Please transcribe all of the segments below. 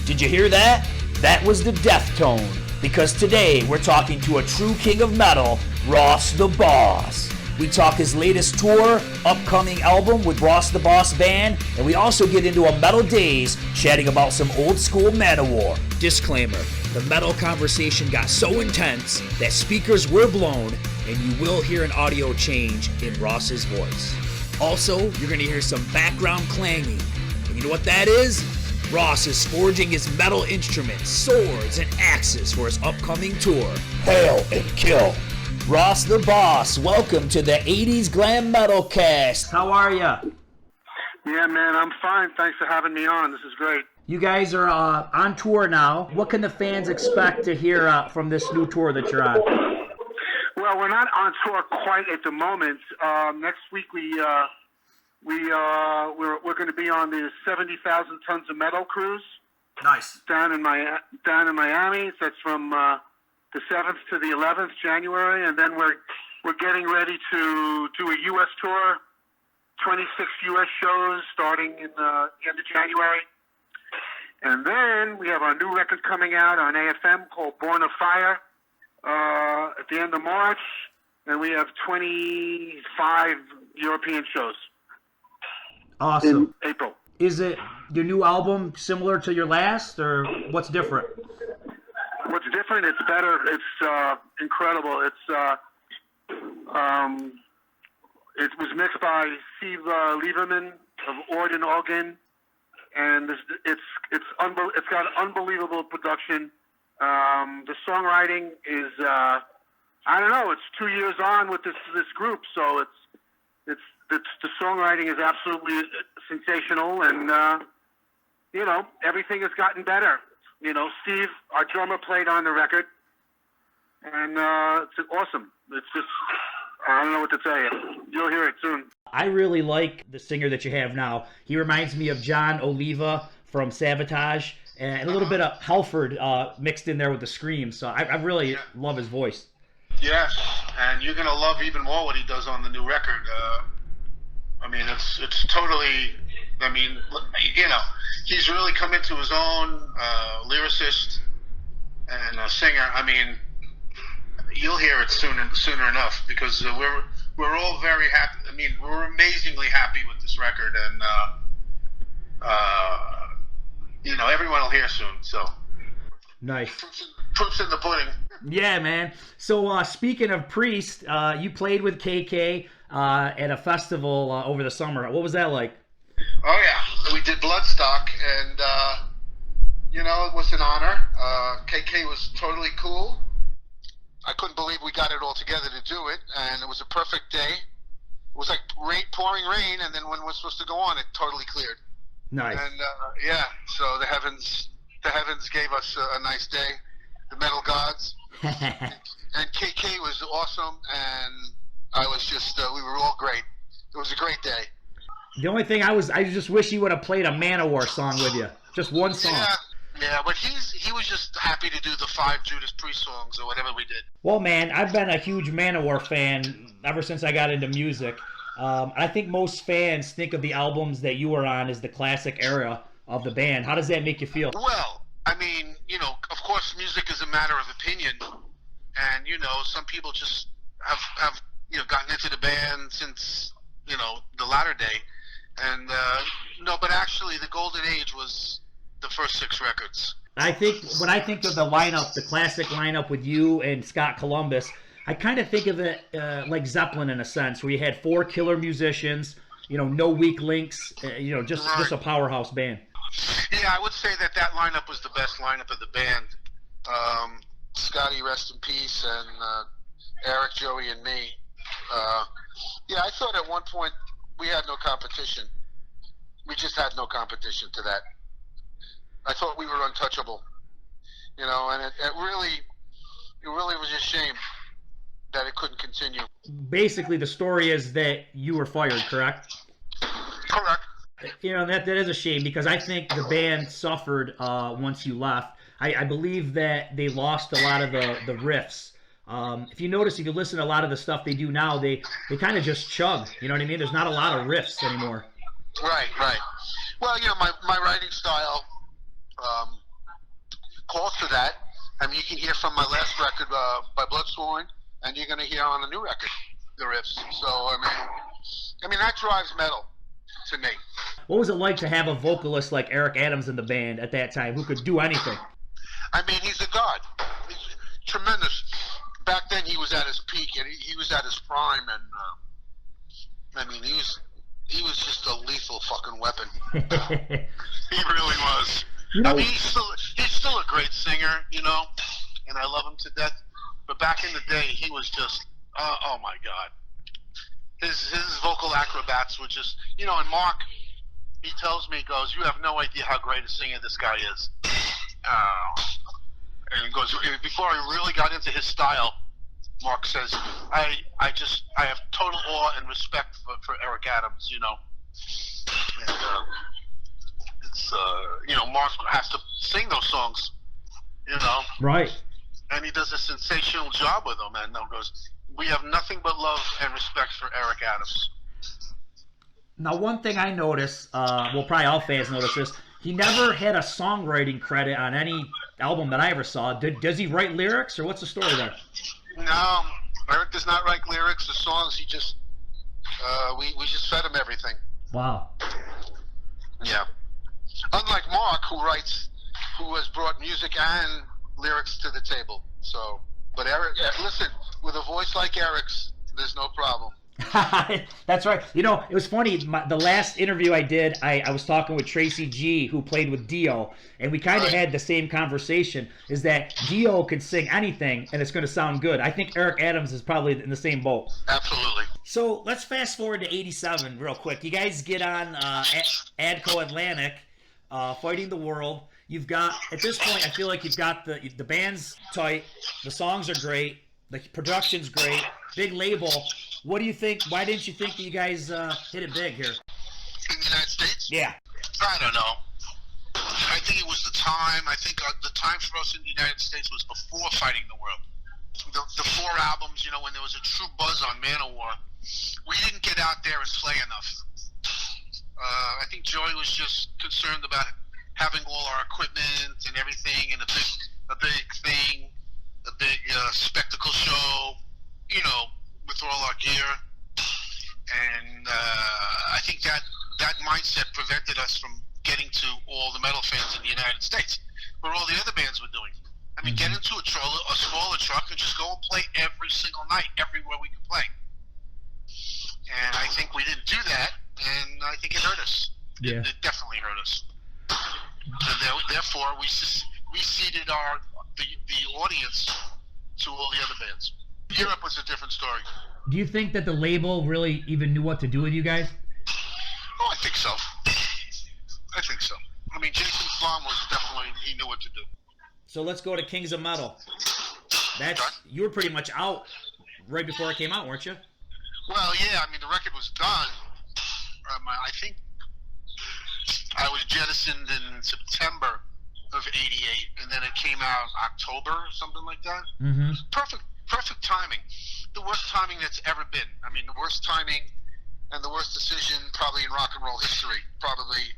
Did you hear that? That was the death tone, because today we're talking to a true king of metal, Ross the Boss. We talk his latest tour, upcoming album with Ross the Boss Band, and we also get into a metal days, chatting about some old school Manowar. Disclaimer, the metal conversation got so intense that speakers were blown, and you will hear an audio change in Ross's voice. Also, you're going to hear some background clanging, and you know what that is? Ross is forging his metal instruments, swords, and axes for his upcoming tour. Hail and kill. Ross the Boss, welcome to the 80's Glam Metalcast. How are ya? Yeah, man, I'm fine. Thanks for having me on. This is great. You guys are on tour now. What can the fans expect to hear from this new tour that you're on? Well, we're not on tour quite at the moment. Next week we're going to be on the 70,000 Tons of Metal cruise. Nice. Down in Miami. That's from the 7th to the 11th January, and then we're getting ready to do a U.S. tour, 26 U.S. shows starting in the end of January. And then we have our new record coming out on AFM called Born of Fire at the end of March, and we have 25 European shows. Awesome. In April. Is it your new album similar to your last, or what's different? What's different? It's better. It's incredible. It was mixed by Steve Lieberman of Orden Organ, and it's got unbelievable production. The songwriting is I don't know. It's 2 years on with this group, so the songwriting is absolutely sensational, and everything has gotten better. Steve, our drummer, played on the record, and it's awesome. It's just, I don't know what to tell you. You'll hear it soon. I really like the singer that you have now. He reminds me of John Oliva from Sabotage, and a little bit of Halford mixed in there with the screams. So I really love his voice. Yes, and you're going to love even more what he does on the new record. It's totally, he's really come into his own, lyricist and singer. You'll hear it sooner enough, because we're all very happy. We're amazingly happy with this record, and everyone will hear soon. So nice. Proof's in the pudding. Yeah, man. So speaking of Priest, you played with KK at a festival over the summer. What was that like? Oh yeah, we did Bloodstock, and it was an honor. KK was totally cool. I couldn't believe we got it all together to do it, and it was a perfect day. It was like pouring rain, and then when we're supposed to go on, it totally cleared. Nice. And so the heavens gave us a nice day. The metal gods. And KK was awesome, and I was just we were all great. It was a great day. The only thing I just wish he would have played a Manowar song with you. Just one song. Yeah, but he was just happy to do the 5 Judas Priest songs or whatever we did. Well, man, I've been a huge Manowar fan ever since I got into music. I think most fans think of the albums that you were on as the classic era of the band. How does that make you feel? Well, of course, music is a matter of opinion, and some people just have gotten into the band since the latter day, and but actually the golden age was the first 6 records. I think when I think of the lineup, the classic lineup with you and Scott Columbus, I kind of think of it like Zeppelin in a sense, where you had 4 killer musicians, no weak links, just a powerhouse band. Yeah, I would say that lineup was the best lineup of the band. Scotty, rest in peace, and Eric, Joey, and me. I thought at one point we had no competition. We just had no competition to that. I thought we were untouchable, and it really was a shame that it couldn't continue. Basically, the story is that you were fired, correct? Correct. That is a shame, because I think the band suffered once you left. I believe that they lost a lot of the riffs. If you notice, if you listen to a lot of the stuff they do now, they kind of just chug. You know what I mean? There's not a lot of riffs anymore. Right. Well, my writing style calls to that. I mean, you can hear from my last record by Bloodsworn, and you're going to hear on the new record the riffs. So I mean that drives metal to me. What was it like to have a vocalist like Eric Adams in the band at that time who could do anything? I mean, he's a god. He's tremendous. Back then, he was at his peak, and he was at his prime, and I mean, he was just a lethal fucking weapon. He really was. You know, I mean, he's still a great singer, you know, and I love him to death. But back in the day, he was just, oh my God. His vocal acrobats were just, you know, and Mark, he tells me, he goes, you have no idea how great a singer this guy is. And he goes, before I really got into his style, Mark says, I have total awe and respect for Eric Adams, you know. And it's, you know, Mark has to sing those songs, you know. right. And he does a sensational job with them. And he goes, we have nothing but love and respect for Eric Adams. Now, one thing I noticed, well, probably all fans notice this, he never had a songwriting credit on any album that I ever saw. Does he write lyrics, or what's the story there? No, Eric does not write lyrics. The songs, he just, we just fed him everything. Wow. Yeah. Unlike Mark, who has brought music and lyrics to the table. So, but Eric, listen, with a voice like Eric's, there's no problem. That's right. You know, it was funny. The last interview I did, I was talking with Tracy G, who played with Dio, and we kind of had the same conversation, is that Dio could sing anything, and it's going to sound good. I think Eric Adams is probably in the same boat. Absolutely. So let's fast forward to 87 real quick. You guys get on Adco Atlantic, Fighting the World. You've got, at this point, I feel like you've got the band's tight, the songs are great, the production's great, big label. What do you think? Why didn't you think that you guys hit it big here? In the United States? Yeah. I don't know. I think it was the time. I think the time for us in the United States was before Fighting the World. The four albums, you know, when there was a true buzz on Manowar, we didn't get out there and play enough. I think Joey was just concerned about having all our equipment and everything, and a big thing, a big spectacle show, you know, with all our gear. And I think that mindset prevented us from getting to all the metal fans in the United States, where all the other bands were doing. I mean, get into a smaller truck and just go and play every single night, everywhere we could play. And I think we didn't do that, and I think it hurt us. Yeah. It definitely hurt us. And therefore, we ceded the audience to all the other bands. Europe was a different story. Do you think that the label really even knew what to do with you guys? Oh, I think so. I mean, Jason Flom was definitely, he knew what to do. So let's go to Kings of Metal. You were pretty much out right before it came out, weren't you? Well, yeah, I mean, the record was done. I think I was jettisoned in September of '88, and then it came out October or something like that. Mm-hmm. Perfect timing. The worst timing that's ever been. I mean, the worst timing and the worst decision probably in rock and roll history. Probably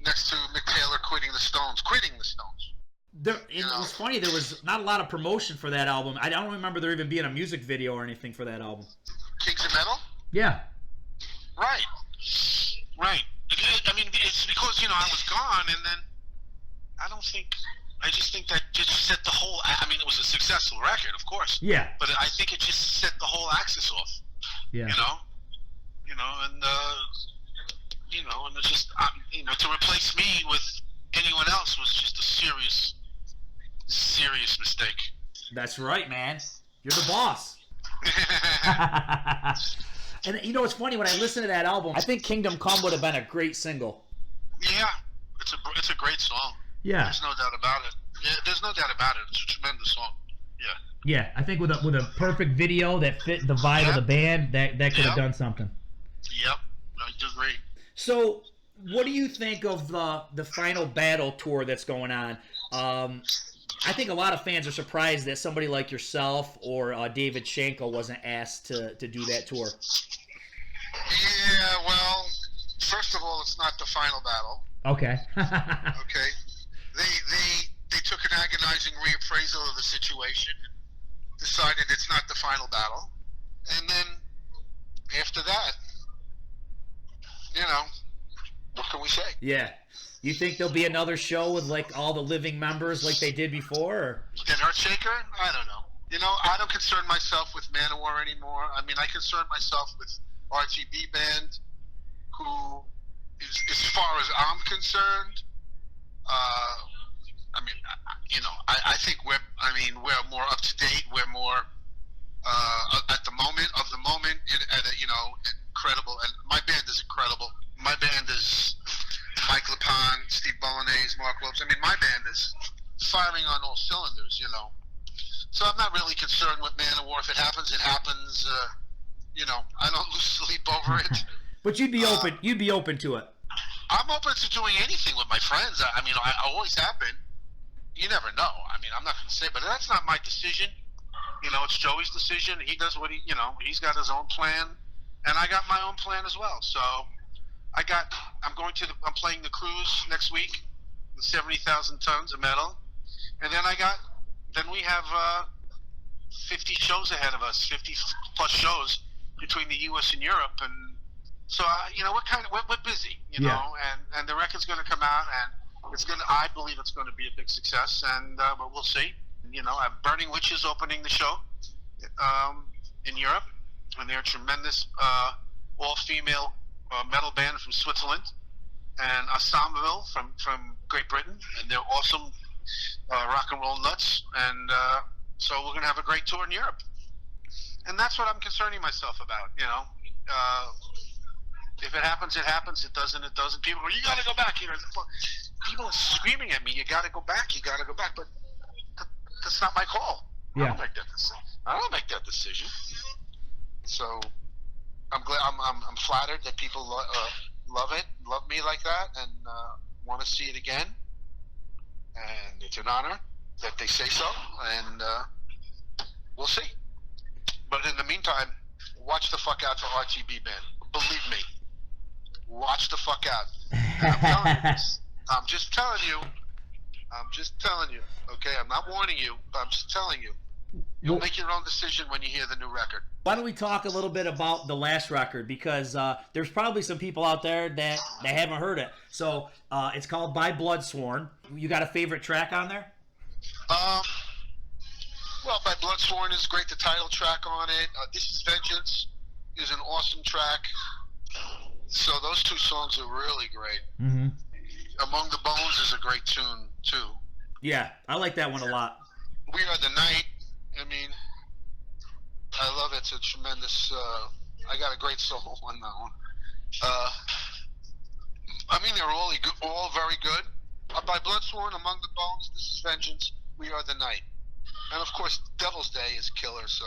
next to Mick Taylor quitting the Stones. It was funny, there was not a lot of promotion for that album. I don't remember there even being a music video or anything for that album. Kings of Metal? Yeah. Right. I mean, it's because, you know, I was gone, and then I just think that just set the whole, I mean, it was a successful record, of course. Yeah. But I think it just set the whole axis off. Yeah. And it's just, to replace me with anyone else was just a serious mistake. That's right, man. You're the boss. And you know, it's funny, when I listen to that album, I think Kingdom Come would have been a great single. Yeah, it's a great song. Yeah. There's no doubt about it. Yeah, there's no doubt about it. It's a tremendous song. Yeah. Yeah, I think with a perfect video that fit the vibe of the band, that could have done something. Yep, I do agree. So, what do you think of the Final Battle tour that's going on? I think a lot of fans are surprised that somebody like yourself or David Shanko wasn't asked to do that tour. Yeah, well, first of all, it's not the Final Battle. Okay. Okay. They took an agonizing reappraisal of the situation and decided it's not the final battle. And then after that, what can we say? Yeah. You think there'll be another show with like all the living members like they did before? Or? An Earthshaker? I don't know. I don't concern myself with Manowar anymore. I mean, I concern myself with RTB Band, who is, as far as I'm concerned, I think we're more up to date. We're more at the moment of the moment, incredible. And my band is incredible. My band is Mike Lapon, Steve Bolognese, Mark Lopes. I mean, my band is firing on all cylinders, So I'm not really concerned with Manowar. If it happens, it happens. I don't lose sleep over it. But you'd be open. You'd be open to it. I'm open to doing anything with my friends. I always have been. You never know. I mean, I'm not going to say, but that's not my decision. It's Joey's decision. He does what he's got his own plan, and I got my own plan as well. So I'm playing the Cruise next week, the 70,000 tons of metal, and then we have 50 shows ahead of us, 50 plus shows between the U.S. and Europe, and so we're busy, and the record's going to come out, and I believe it's going to be a big success, and but we'll see. I have Burning Witches opening the show in Europe, and they're a tremendous all-female metal band from Switzerland, and Ensemble from Great Britain, and they're awesome rock and roll nuts, and so we're going to have a great tour in Europe, and that's what I'm concerning myself about. If it happens, it happens. It doesn't, it doesn't. People go, you got to go back. People are screaming at me, you got to go back, you got to go back, but that's not my call. Yeah. I don't make that decision. So I'm glad. I'm flattered that people love me like that, and want to see it again. And it's an honor that they say so, and we'll see. But in the meantime, watch the fuck out for RTB Band. Believe me, watch the fuck out. I'm just telling you. Okay, I'm not warning you, but I'm just telling you. You'll make your own decision when you hear the new record. Why don't we talk a little bit about the last record, because there's probably some people out there that haven't heard it. So it's called By Blood Sworn. You got a favorite track on there? Well, By Blood Sworn is great. The title track on it. This Is Vengeance is an awesome track. So those two songs are really great. Mm-hmm. Among the Bones is a great tune too. Yeah, I like that one a lot. We Are the Night. I mean, I love it. It's a tremendous. I got a great solo on that one. They're all very good. By Blood Sworn, Among the Bones, This Is Vengeance, We Are the Night, and of course, Devil's Day is killer. So.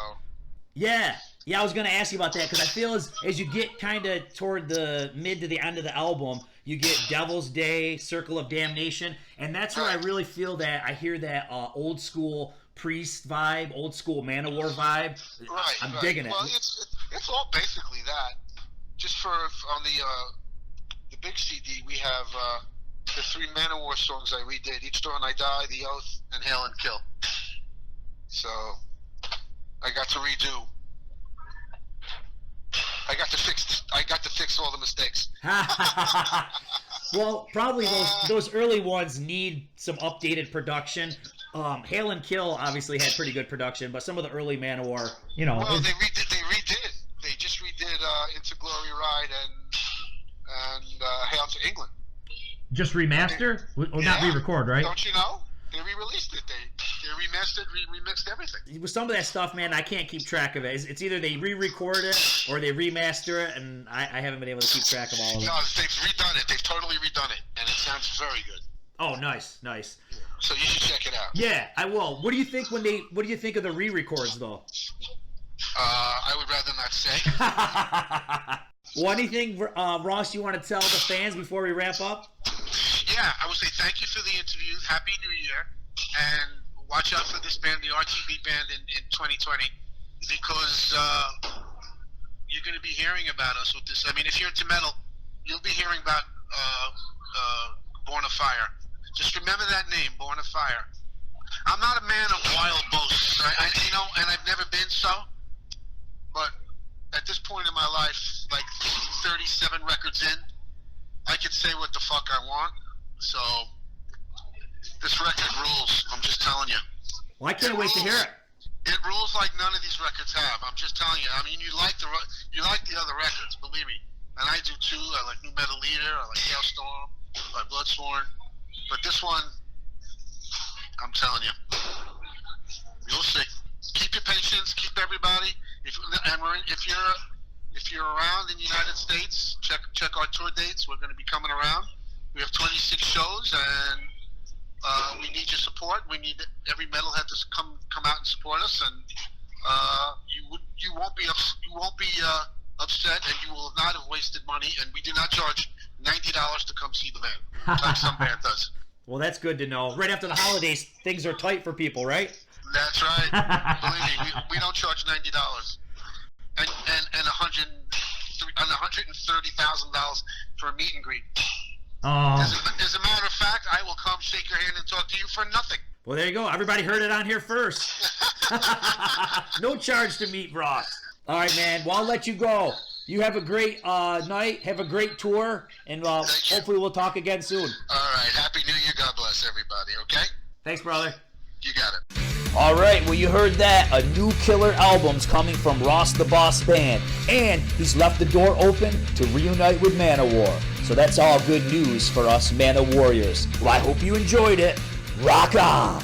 Yeah, I was going to ask you about that, because I feel as you get kind of toward the mid to the end of the album, you get Devil's Day, Circle of Damnation, and that's where I really feel that I hear that old school Priest vibe, old school Manowar vibe. Right, I'm digging it. Well, it's all basically that. Just on the big CD, we have the 3 Manowar songs I redid: Each Dawn I Die, The Oath, and Hail and Kill. So I got to redo. I got to fix all the mistakes. Well, probably those early ones need some updated production. Hail and Kill obviously had pretty good production, but some of the early Manowar, Well, they redid. They just redid Into Glory Ride and Hail to England. Just remaster? Or not re-record, right? Don't you know? They re-released it. They remastered, remixed everything. With some of that stuff, man, I can't keep track of it. It's either they re-record it or they remaster it, and I haven't been able to keep track of all of it. No, they've redone it. They've totally redone it, and it sounds very good. Oh, nice. So you should check it out. Yeah, I will. What do you think of the re-records, though? I would rather not say. Well, anything, Ross, you want to tell the fans before we wrap up? Yeah, I would say thank you for the interview. Happy New Year. And watch out for this band, the RTB Band, in 2020, because you're going to be hearing about us with this. I mean, if you're into metal, you'll be hearing about Born of Fire. Just remember that name, Born of Fire. I'm not a man of wild boasts. And I've never been so. But at this point in my life, like 37 records in, I could say what the fuck I want. So this record rules. I'm just telling you. Well, I can't wait to hear it. It rules like none of these records have. I'm just telling you. I mean, you like the other records, believe me, and I do too. I like New Metal Leader. I like Hailstorm. I like Bloodsworn. But this one, I'm telling you, you'll see. Keep your patience. Keep everybody. If you're around in the United States, check our tour dates. We're going to be coming around. We have 26 shows, and we need your support. We need every metalhead to come out and support us, and you won't be upset, and you will not have wasted money. And we do not charge $90 to come see the band, like some band does. Well, that's good to know. Right after the holidays, things are tight for people, right? That's right. Believe me, we don't charge $90 and $130,000 for a meet and greet. Oh. As a matter of fact, I will come shake your hand and talk to you for nothing. Well, there you go. Everybody heard it on here first. No charge to meet Ross. All right, man. Well, I'll let you go. You have a great night. Have a great tour. And hopefully we'll talk again soon. All right. Happy New Year. God bless everybody, okay? Thanks, brother. You got it. All right, well, you heard that. A new killer album's coming from Ross the Boss Band. And he's left the door open to reunite with Manowar. So that's all good news for us Mana Warriors. Well, I hope you enjoyed it. Rock on!